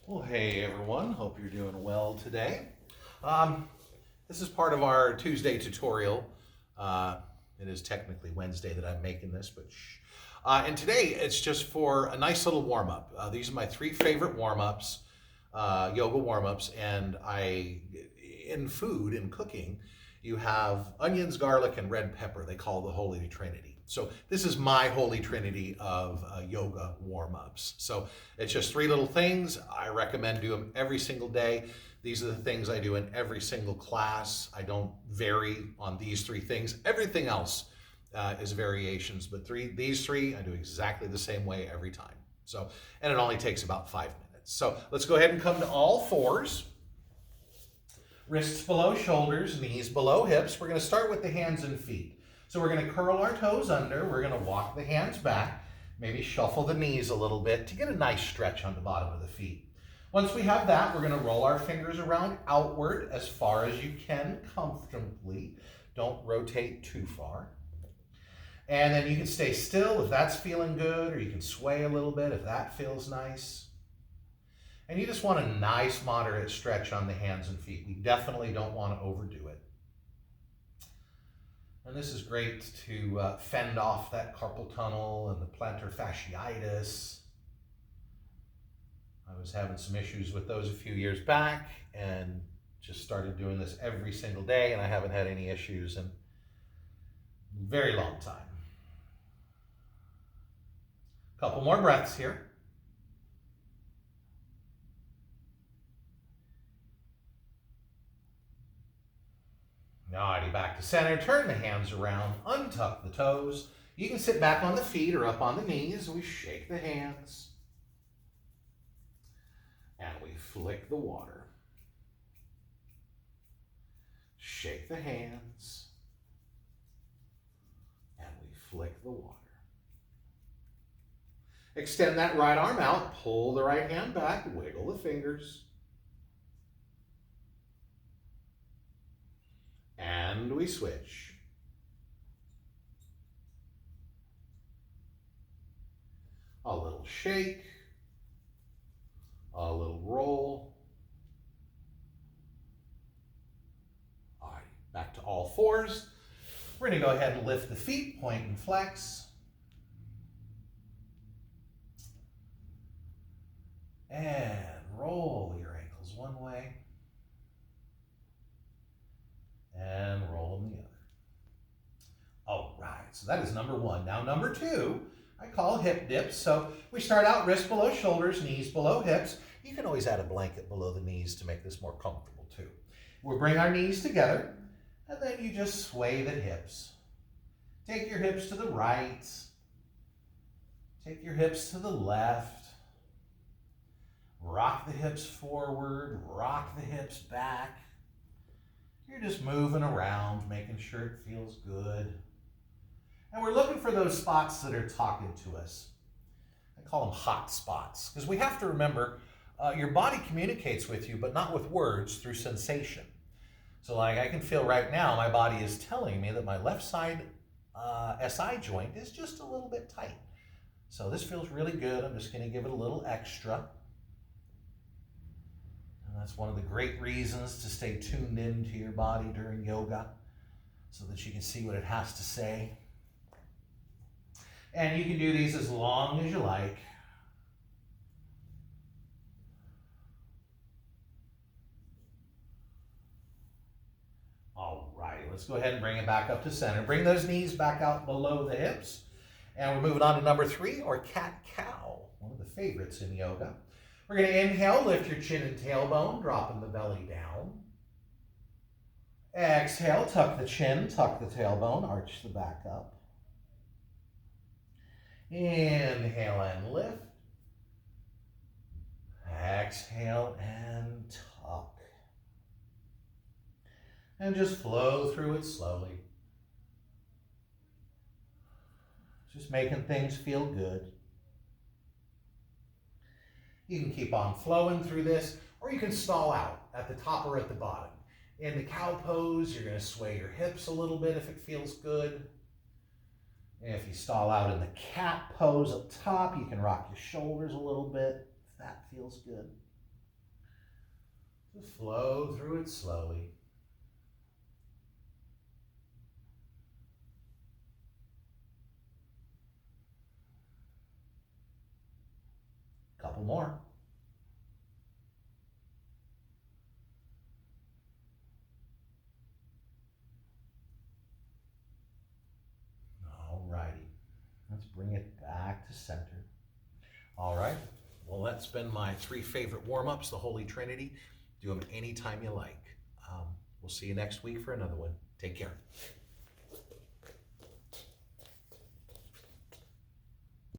Well, hey everyone, hope you're doing well today. Um, this is part of our Tuesday tutorial. Uh, it is technically Wednesday that I'm making this, but shh. And today it's just for a nice little warm up. These are my three favorite warm ups, yoga warm ups, and in food, in cooking, you have onions, garlic, and red pepper. They call the Holy Trinity. So this is my Holy Trinity of yoga warm ups. So it's just three little things. I recommend do them every single day. These are the things I do in every single class. I don't vary on these three things. Everything else is variations, but these three I do exactly the same way every time. So, and it only takes about 5 minutes. So let's go ahead and come to all fours. Wrists below shoulders, knees below hips. We're going to start with the hands and feet. So we're going to curl our toes under. We're going to walk the hands back, maybe shuffle the knees a little bit to get a nice stretch on the bottom of the feet. Once we have that, we're going to roll our fingers around outward as far as you can comfortably. Don't rotate too far. And then you can stay still if that's feeling good, or you can sway a little bit if that feels nice. And you just want a nice moderate stretch on the hands and feet. We definitely don't want to overdo it. And this is great to fend off that carpal tunnel and the plantar fasciitis. I was having some issues with those a few years back and just started doing this every single day, and I haven't had any issues in a very long time. Couple more breaths here. Alrighty, back to center. Turn the hands around, untuck the toes. You can sit back on the feet or up on the knees. We shake the hands. And we flick the water. Shake the hands. And we flick the water. Extend that right arm out. Pull the right hand back. Wiggle the fingers. And we switch. A little shake, a little roll. All right, back to all fours. We're going to go ahead and lift the feet, point and flex. And roll your ankles one way. And roll them the other. All right, so that is number one. Now number two, I call hip dips. So we start out wrists below shoulders, knees below hips. You can always add a blanket below the knees to make this more comfortable too. We'll bring our knees together, and then you just sway the hips. Take your hips to the right. Take your hips to the left. Rock the hips forward, rock the hips back. You're just moving around, making sure it feels good. And we're looking for those spots that are talking to us. I call them hot spots, because we have to remember your body communicates with you, but not with words, through sensation. So like I can feel right now, my body is telling me that my left side SI joint is just a little bit tight. So this feels really good. I'm just going to give it a little extra. And that's one of the great reasons to stay tuned into your body during yoga, so that you can see what it has to say. And you can do these as long as you like. All right, let's go ahead and bring it back up to center. Bring those knees back out below the hips. And we're moving on to number three, or cat-cow, one of the favorites in yoga. We're going to inhale, lift your chin and tailbone, dropping the belly down. Exhale, tuck the chin, tuck the tailbone, arch the back up. Inhale and lift. Exhale and tuck. And just flow through it slowly. Just making things feel good. You can keep on flowing through this, or you can stall out at the top or at the bottom. In the cow pose, you're going to sway your hips a little bit if it feels good. If you stall out in the cat pose up top, you can rock your shoulders a little bit if that feels good. Just flow through it slowly. Couple more. All righty. Let's bring it back to center. All right. Well, that's been my 3 favorite warm-ups, the Holy Trinity. Do them anytime you like. We'll see you next week for another one. Take care.